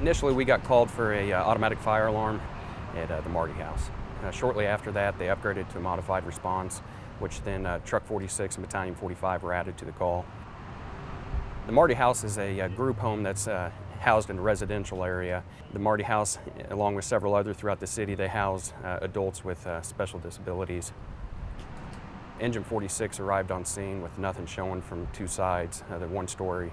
Initially, we got called for a automatic fire alarm at the Marty House. Shortly after that, they upgraded to a modified response, which then Truck 46 and Battalion 45 were added to the call. The Marty House is a group home that's housed in a residential area. The Marty House, along with several others throughout the city, they house adults with special disabilities. Engine 46 arrived on scene with nothing showing from two sides. The one-story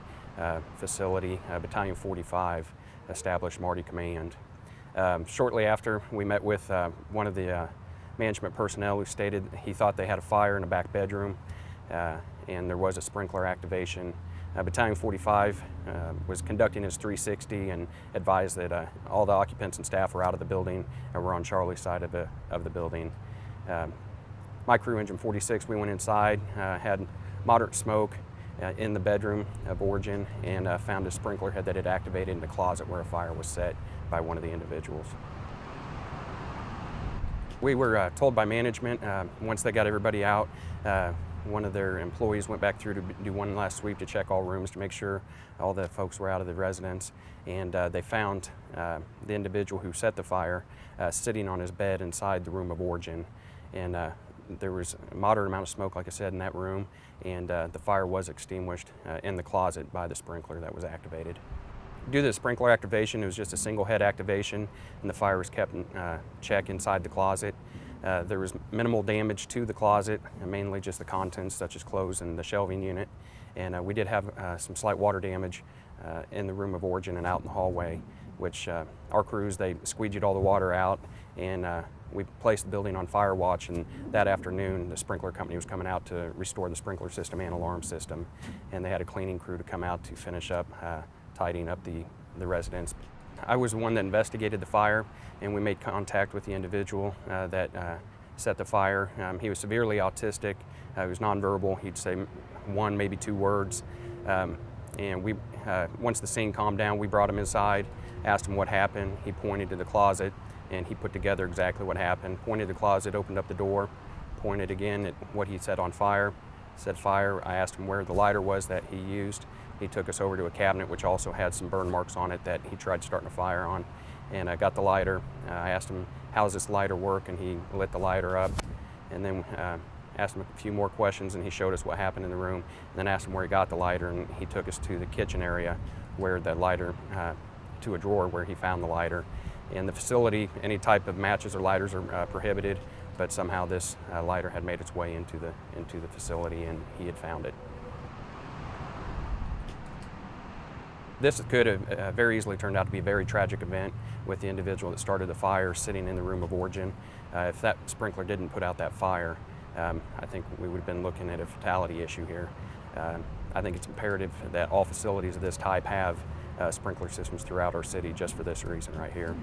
facility, Battalion 45, established Marty Command. Shortly after, we met with one of the management personnel who stated he thought they had a fire in a back bedroom and there was a sprinkler activation. Battalion 45 was conducting his 360 and advised that all the occupants and staff were out of the building and were on Charlie's side of the building. My crew, Engine 46, we went inside, had moderate smoke in the bedroom of origin, and found a sprinkler head that had activated in the closet where a fire was set by one of the individuals. We were told by management, once they got everybody out, one of their employees went back through to do one last sweep to check all rooms to make sure all the folks were out of the residence, and they found the individual who set the fire sitting on his bed inside the room of origin. And there was a moderate amount of smoke, like I said, in that room, and the fire was extinguished in the closet by the sprinkler that was activated. Due to the sprinkler activation, it was just a single head activation, and the fire was kept in check inside the closet. There was minimal damage to the closet, mainly just the contents such as clothes and the shelving unit, and we did have some slight water damage in the room of origin and out in the hallway, which our crews, they squeegeed all the water out, and we placed the building on fire watch, and that afternoon the sprinkler company was coming out to restore the sprinkler system and alarm system, and they had a cleaning crew to come out to finish up tidying up the residence. I was the one that investigated the fire, and we made contact with the individual that set the fire. He was severely autistic, he was nonverbal, he'd say one, maybe two words, and we, once the scene calmed down, we brought him inside, asked him what happened. He pointed to the closet, and he put together exactly what happened. Pointed to the closet, opened up the door, pointed again at what he set on fire, said fire. I asked him where the lighter was that he used. He took us over to a cabinet which also had some burn marks on it that he tried starting a fire on, and I got the lighter. I asked him, how does this lighter work, and he lit the lighter up, and then asked him a few more questions, and he showed us what happened in the room, and then asked him where he got the lighter, and he took us to the kitchen area where the lighter, to a drawer where he found the lighter. In the facility, any type of matches or lighters are prohibited, but somehow this lighter had made its way into the facility, and he had found it. This could have very easily turned out to be a very tragic event with the individual that started the fire sitting in the room of origin. If that sprinkler didn't put out that fire, I think we would have been looking at a fatality issue here. I think it's imperative that all facilities of this type have sprinkler systems throughout our city just for this reason right here.